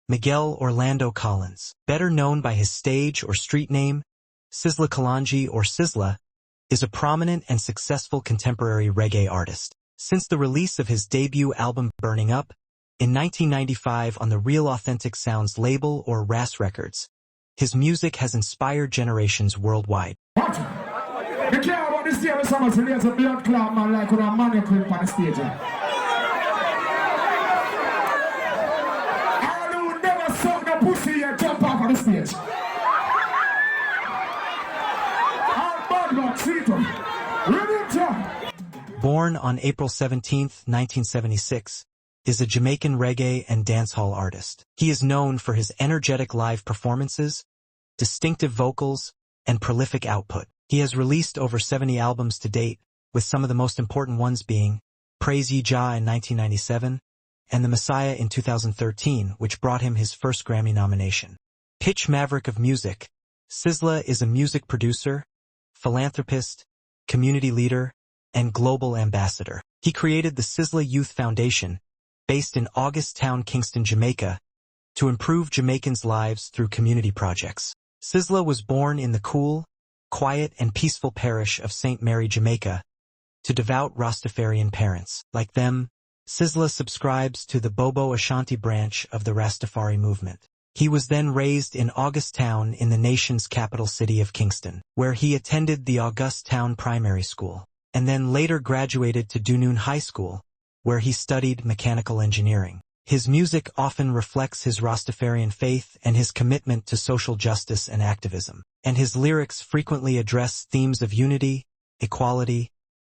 Miguel Orlando Collins, better known by his stage or street name, Sizzla Kalonji or Sizzla, is a prominent and successful contemporary reggae artist. Since the release of his debut album Burning Up in 1995 on the Real Authentic Sounds label or RAS Records, his music has inspired generations worldwide. What? You care about this year with someone who a blood clot man like with a mannequin on the stage. All who never suck the pussy and jump off on the stage. All bad luck, see them. Born on April 17, 1976, is a Jamaican reggae and dancehall artist. He is known for his energetic live performances, distinctive vocals, and prolific output. He has released over 70 albums to date, with some of the most important ones being Praise Ye Jah in 1997 and The Messiah in 2013, which brought him his first Grammy nomination. Pitch maverick of music, Sizzla is a music producer, philanthropist, community leader, and global ambassador. He created the Sizzla Youth Foundation, based in Augusttown, Kingston, Jamaica, to improve Jamaicans' lives through community projects. Sizzla was born in the cool, quiet, and peaceful parish of St. Mary, Jamaica, to devout Rastafarian parents. Like them, Sizzla subscribes to the Bobo Ashanti branch of the Rastafari movement. He was then raised in Augusttown in the nation's capital city of Kingston, where he attended the Augusttown Primary School, and then later graduated to Dunoon High School, where he studied mechanical engineering. His music often reflects his Rastafarian faith and his commitment to social justice and activism, and his lyrics frequently address themes of unity, equality,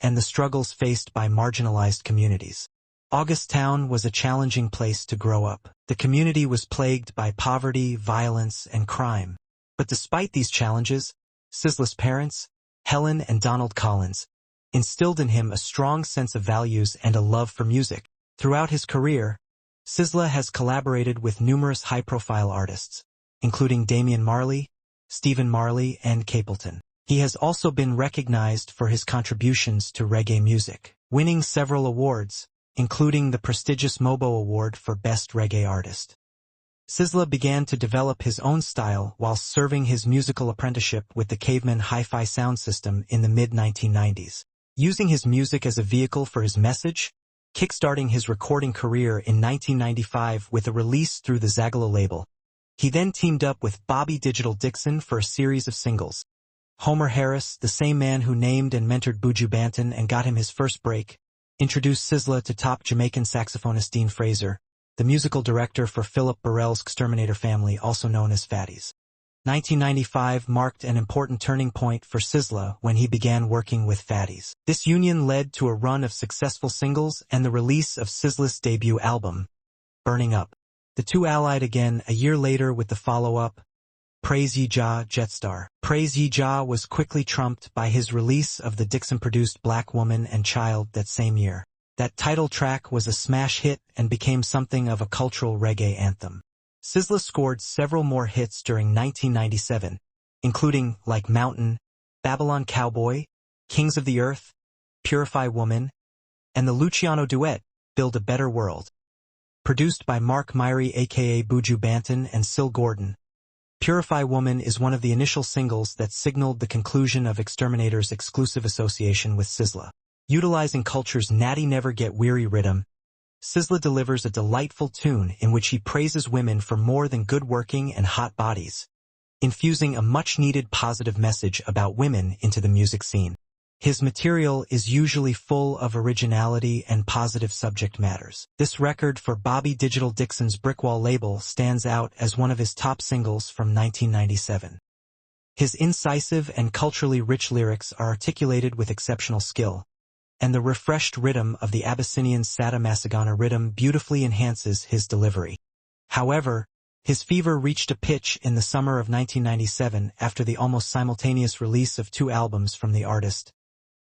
and the struggles faced by marginalized communities. Augusttown was a challenging place to grow up. The community was plagued by poverty, violence, and crime. But despite these challenges, Sizzla's parents, Helen and Donald Collins, instilled in him a strong sense of values and a love for music. Throughout his career, Sizzla has collaborated with numerous high-profile artists, including Damian Marley, Stephen Marley, and Capleton. He has also been recognized for his contributions to reggae music, winning several awards, including the prestigious MOBO Award for Best Reggae Artist. Sizzla began to develop his own style while serving his musical apprenticeship with the Caveman Hi-Fi sound system in the mid-1990s. Using his music as a vehicle for his message, kickstarting his recording career in 1995 with a release through the Zagalo label. He then teamed up with Bobby Digital Dixon for a series of singles. Homer Harris, the same man who named and mentored Buju Banton and got him his first break, introduced Sizzla to top Jamaican saxophonist Dean Fraser, the musical director for Philip Burrell's Exterminator family, also known as Fatties. 1995 marked an important turning point for Sizzla when he began working with Fatties. This union led to a run of successful singles and the release of Sizzla's debut album, Burning Up. The two allied again a year later with the follow-up, Praise Ye Jah Jetstar. Praise Ye Jah was quickly trumped by his release of the Dixon-produced Black Woman and Child that same year. That title track was a smash hit and became something of a cultural reggae anthem. Sizzla scored several more hits during 1997, including Like Mountain, Babylon Cowboy, Kings of the Earth, Purify Woman, and the Luciano duet, Build a Better World. Produced by Mark Myrie aka Buju Banton and Sil Gordon, Purify Woman is one of the initial singles that signaled the conclusion of Exterminator's exclusive association with Sizzla. Utilizing culture's natty never get weary rhythm, Sizzla delivers a delightful tune in which he praises women for more than good working and hot bodies, infusing a much-needed positive message about women into the music scene. His material is usually full of originality and positive subject matters. This record for Bobby Digital Dixon's Brickwall label stands out as one of his top singles from 1997. His incisive and culturally rich lyrics are articulated with exceptional skill, and the refreshed rhythm of the Abyssinian Sada Masagana rhythm beautifully enhances his delivery. However, his fever reached a pitch in the summer of 1997 after the almost simultaneous release of two albums from the artist,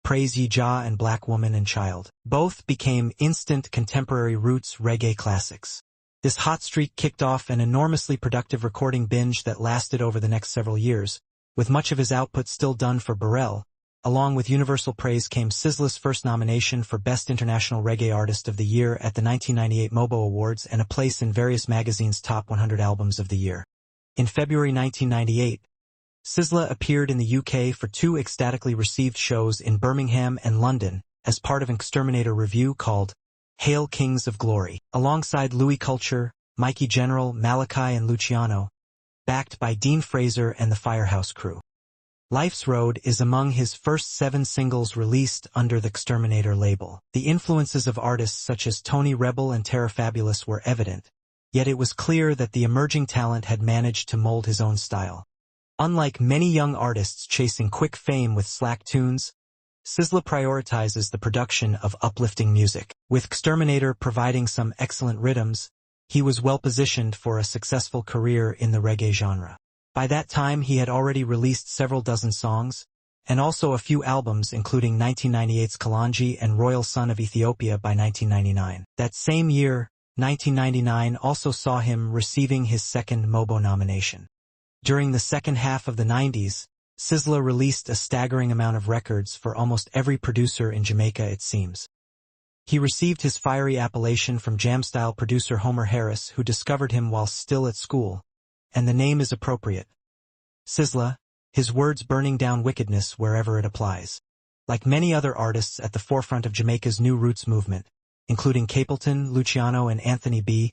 Praise Ye Jah and Black Woman and Child. Both became instant contemporary roots reggae classics. This hot streak kicked off an enormously productive recording binge that lasted over the next several years, with much of his output still done for Burrell, Along with universal praise came Sizzla's first nomination for Best International Reggae Artist of the Year at the 1998 MOBO Awards and a place in various magazines' Top 100 Albums of the Year. In February 1998, Sizzla appeared in the UK for 2 ecstatically received shows in Birmingham and London as part of an Exterminator review called Hail Kings of Glory, alongside Louis Culture, Mikey General, Malachi and Luciano, backed by Dean Fraser and the Firehouse Crew. Life's Road is among his first 7 singles released under the Exterminator label. The influences of artists such as Tony Rebel and Terra Fabulous were evident, yet it was clear that the emerging talent had managed to mold his own style. Unlike many young artists chasing quick fame with slack tunes, Sizzla prioritizes the production of uplifting music. With Exterminator providing some excellent rhythms, he was well positioned for a successful career in the reggae genre. By that time he had already released several dozen songs, and also a few albums including 1998's Kalonji and Royal Son of Ethiopia by 1999. That same year, 1999 also saw him receiving his second MOBO nomination. During the second half of the 90s, Sizzla released a staggering amount of records for almost every producer in Jamaica, it seems. He received his fiery appellation from jam-style producer Homer Harris, who discovered him while still at school, and the name is appropriate. Sizzla, his words burning down wickedness wherever it applies. Like many other artists at the forefront of Jamaica's New Roots movement, including Capleton, Luciano and Anthony B.,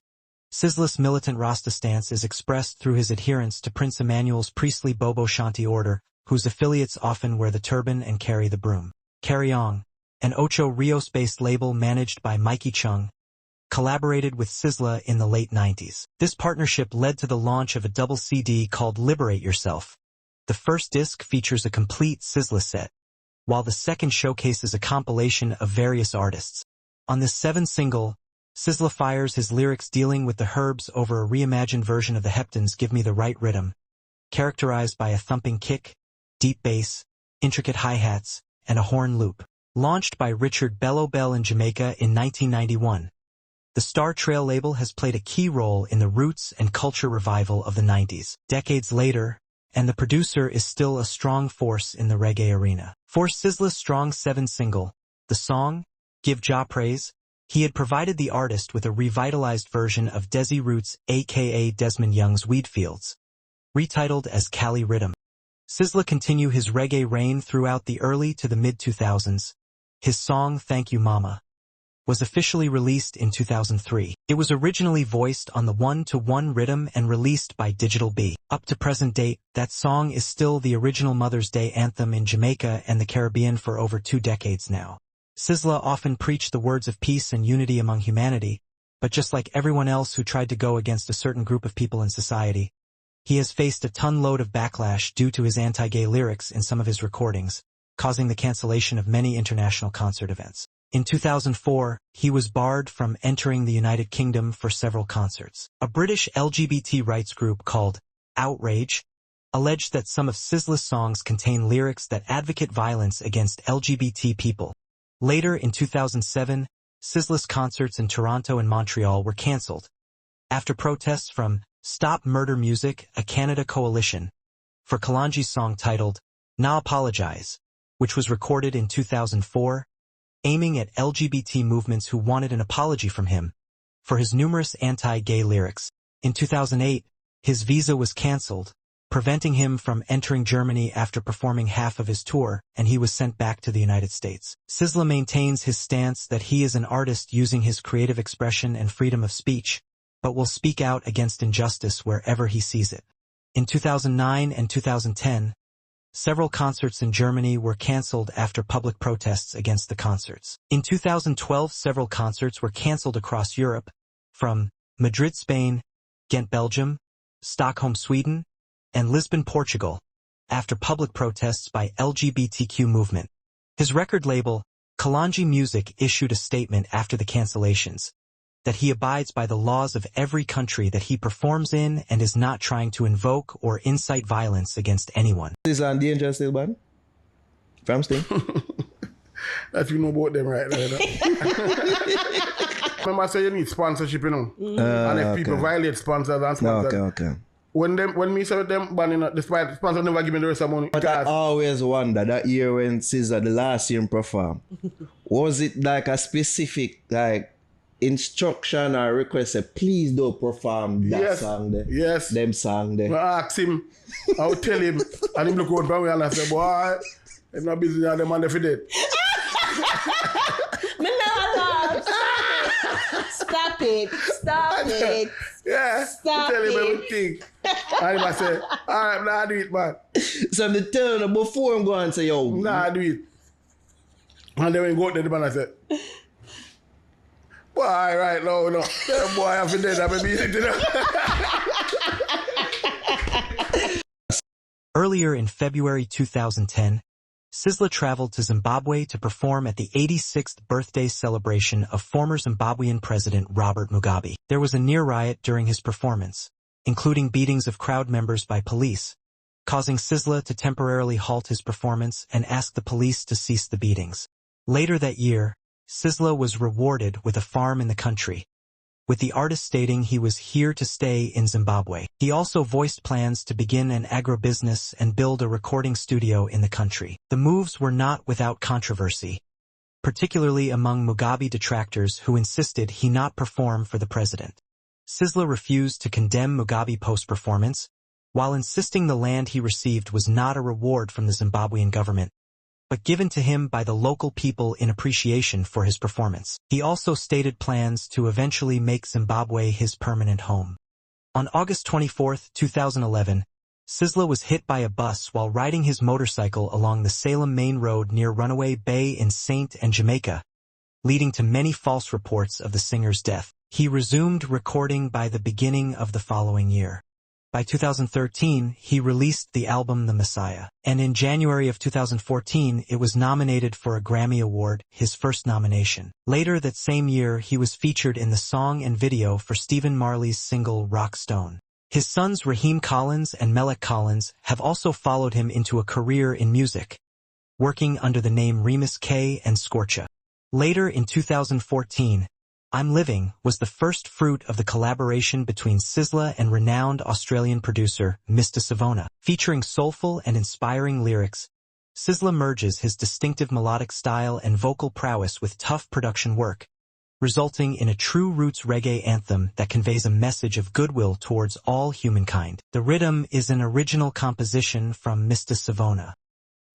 Sizzla's militant Rasta stance is expressed through his adherence to Prince Emmanuel's priestly Bobo Shanti order, whose affiliates often wear the turban and carry the broom. Carry On, an Ocho Rios-based label managed by Mikey Chung, collaborated with Sizzla in the late 90s. This partnership led to the launch of a double CD called Liberate Yourself. The first disc features a complete Sizzla set, while the second showcases a compilation of various artists. On this 7th single, Sizzla fires his lyrics dealing with the Herbs over a reimagined version of the Heptons' Give Me the Right Rhythm, characterized by a thumping kick, deep bass, intricate hi-hats, and a horn loop. Launched by Richard Bello Bell in Jamaica in 1991, the Star Trail label has played a key role in the roots and culture revival of the 90s. Decades later, and the producer is still a strong force in the reggae arena. For Sizzla's strong 7 single, the song, Give Jah Praise, he had provided the artist with a revitalized version of Desi Roots aka Desmond Young's Weedfields, retitled as Cali Rhythm. Sizzla continued his reggae reign throughout the early to the mid-2000s. His song Thank You Mama was officially released in 2003. It was originally voiced on the 1-to-1 rhythm and released by Digital B. Up to present date, that song is still the original Mother's Day anthem in Jamaica and the Caribbean for over 2 decades now. Sizzla often preached the words of peace and unity among humanity, but just like everyone else who tried to go against a certain group of people in society, he has faced a ton-load of backlash due to his anti-gay lyrics in some of his recordings, causing the cancellation of many international concert events. In 2004, he was barred from entering the United Kingdom for several concerts. A British LGBT rights group called Outrage alleged that some of Sizzla's songs contain lyrics that advocate violence against LGBT people. Later in 2007, Sizzla's concerts in Toronto and Montreal were cancelled after protests from Stop Murder Music, a Canada coalition, for Kalonji's song titled Nah Apologize, which was recorded in 2004, aiming at LGBT movements who wanted an apology from him for his numerous anti-gay lyrics. In 2008, his visa was cancelled, preventing him from entering Germany after performing half of his tour, and he was sent back to the United States. Sizzla maintains his stance that he is an artist using his creative expression and freedom of speech, but will speak out against injustice wherever he sees it. In 2009 and 2010, several concerts in Germany were cancelled after public protests against the concerts. In 2012, several concerts were cancelled across Europe, from Madrid, Spain, Ghent, Belgium, Stockholm, Sweden, and Lisbon, Portugal, after public protests by LGBTQ movement. His record label, Kalonji Music, issued a statement after the cancellations that he abides by the laws of every country that he performs in and is not trying to invoke or incite violence against anyone. Is on danger still, man? From Sting? That you know about them right there. Remember I say you need sponsorship, you know? And if people violate sponsors and sponsors... Okay. when me saw them banning, despite the sponsor never give me the rest of money. But I always wonder that year when Sizzla, the last year performed, was it like a specific like instruction or request? Say, please don't perform that song there. Yes. Them song there. I ask him, I would tell him, and him look out for me and I say, boy, I'm not busy now, the man for dead. Me never laugh. Stop it. Stop it. Yeah. Stop tell him it. everything. And him I say, alright, nah, do it, man. So I'm telling him before I'm going to say, yo. Nah, do it. And then when he go out there, the man I say, boy, right now, no. That boy, I'm for dead, I'm going to be eating. Earlier in February 2010, Sizzla traveled to Zimbabwe to perform at the 86th birthday celebration of former Zimbabwean President Robert Mugabe. There was a near riot during his performance, including beatings of crowd members by police, causing Sizzla to temporarily halt his performance and ask the police to cease the beatings. Later that year, Sizzla was rewarded with a farm in the country, with the artist stating he was here to stay in Zimbabwe. He also voiced plans to begin an agribusiness and build a recording studio in the country. The moves were not without controversy, particularly among Mugabe detractors who insisted he not perform for the president. Sizzla refused to condemn Mugabe post-performance, while insisting the land he received was not a reward from the Zimbabwean government, but given to him by the local people in appreciation for his performance. He also stated plans to eventually make Zimbabwe his permanent home. On August 24, 2011, Sizzla was hit by a bus while riding his motorcycle along the Salem Main Road near Runaway Bay in St. and Jamaica, leading to many false reports of the singer's death. He resumed recording by the beginning of the following year. By 2013, he released the album The Messiah, and in January of 2014, it was nominated for a Grammy Award, his first nomination. Later that same year, he was featured in the song and video for Stephen Marley's single Rock Stone. His sons Raheem Collins and Melek Collins have also followed him into a career in music, working under the name Remus K and Scorcha. Later in 2014, I'm Living was the first fruit of the collaboration between Sizzla and renowned Australian producer Mr. Savona. Featuring soulful and inspiring lyrics, Sizzla merges his distinctive melodic style and vocal prowess with tough production work, resulting in a true roots reggae anthem that conveys a message of goodwill towards all humankind. The rhythm is an original composition from Mr. Savona.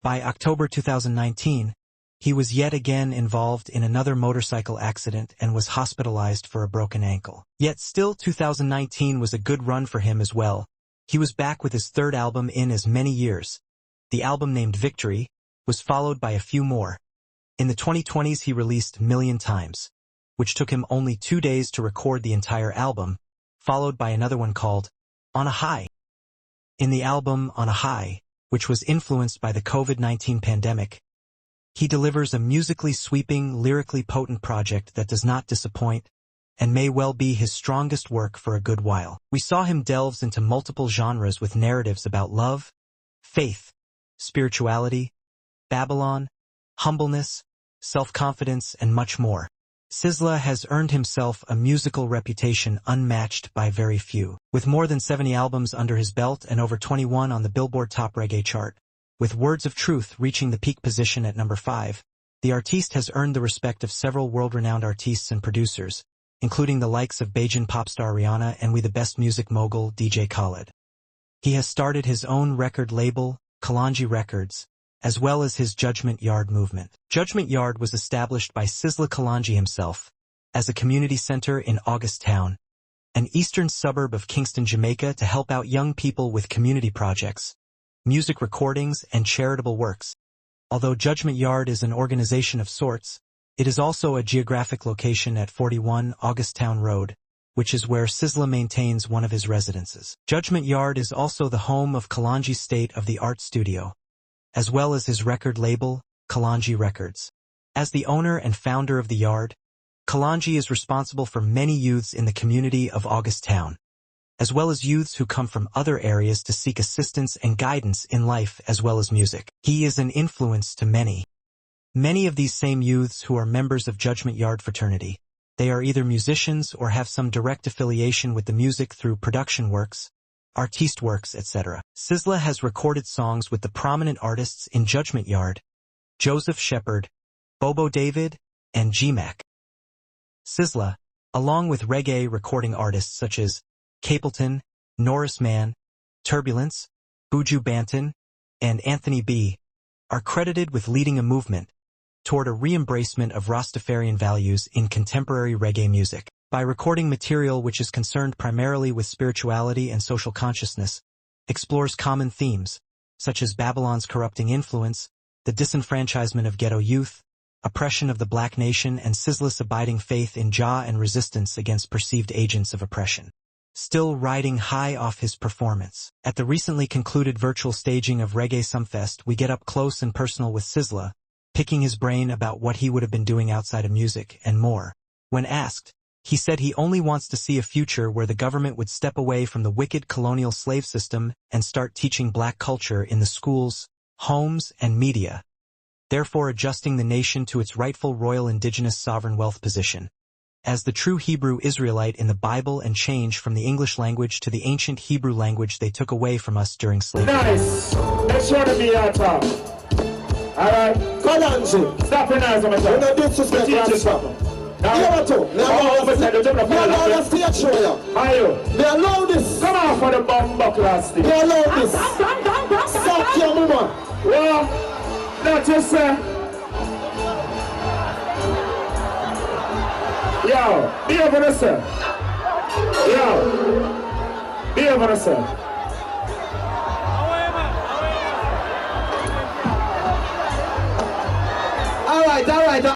By October 2019, he was yet again involved in another motorcycle accident and was hospitalized for a broken ankle. Yet still 2019 was a good run for him as well. He was back with his third album in as many years. The album named Victory was followed by a few more. In the 2020s he released Million Times, which took him only 2 days to record the entire album, followed by another one called On a High. In the album On a High, which was influenced by the COVID-19 pandemic, he delivers a musically sweeping, lyrically potent project that does not disappoint and may well be his strongest work for a good while. We saw him delves into multiple genres with narratives about love, faith, spirituality, Babylon, humbleness, self-confidence, and much more. Sizzla has earned himself a musical reputation unmatched by very few. With more than 70 albums under his belt and over 21 on the Billboard Top Reggae chart, with Words of Truth reaching the peak position at number 5, the artiste has earned the respect of several world-renowned artists and producers, including the likes of Bajan pop star Rihanna and We the Best music mogul DJ Khaled. He has started his own record label, Kalonji Records, as well as his Judgment Yard movement. Judgment Yard was established by Sizzla Kalonji himself as a community center in August Town, an eastern suburb of Kingston, Jamaica, to help out young people with community projects, music recordings, and charitable works. Although Judgment Yard is an organization of sorts, it is also a geographic location at 41 August Town Road, which is where Sizzla maintains one of his residences. Judgment Yard is also the home of Kalonji's state-of-the-art studio, as well as his record label, Kalonji Records. As the owner and founder of the yard, Kalonji is responsible for many youths in the community of August Town, as well as youths who come from other areas to seek assistance and guidance in life as well as music. He is an influence to many. Many of these same youths who are members of Judgment Yard fraternity, they are either musicians or have some direct affiliation with the music through production works, artiste works, etc. Sizzla has recorded songs with the prominent artists in Judgment Yard, Joseph Shepherd, Bobo David, and G-Mac. Sizzla, along with reggae recording artists such as Capleton, Norris Mann, Turbulence, Buju Banton, and Anthony B., are credited with leading a movement toward a re-embracement of Rastafarian values in contemporary reggae music. By recording material which is concerned primarily with spirituality and social consciousness, explores common themes, such as Babylon's corrupting influence, the disenfranchisement of ghetto youth, oppression of the black nation, and Sizzla's abiding faith in Jah and resistance against perceived agents of oppression. Still riding high off his performance. At the recently concluded virtual staging of Reggae Sumfest, we get up close and personal with Sizzla, picking his brain about what he would have been doing outside of music and more. When asked, he said he only wants to see a future where the government would step away from the wicked colonial slave system and start teaching black culture in the schools, homes, and media, therefore adjusting the nation to its rightful royal indigenous sovereign wealth position. As the true Hebrew Israelite in the Bible and change from the English language to the ancient Hebrew language they took away from us during slavery. Nice. Let's show them the top. Alright. Kalonji. Stop your eyes on my top. We're not disrespect you. Stop. Now, you want to? Now, let's see a show you. How you? They allow this. Come on for the bomb buckler stick. They allow this. Suck your woman. Well, not just say. Yo, be able to say. Yo, be able to say. All right.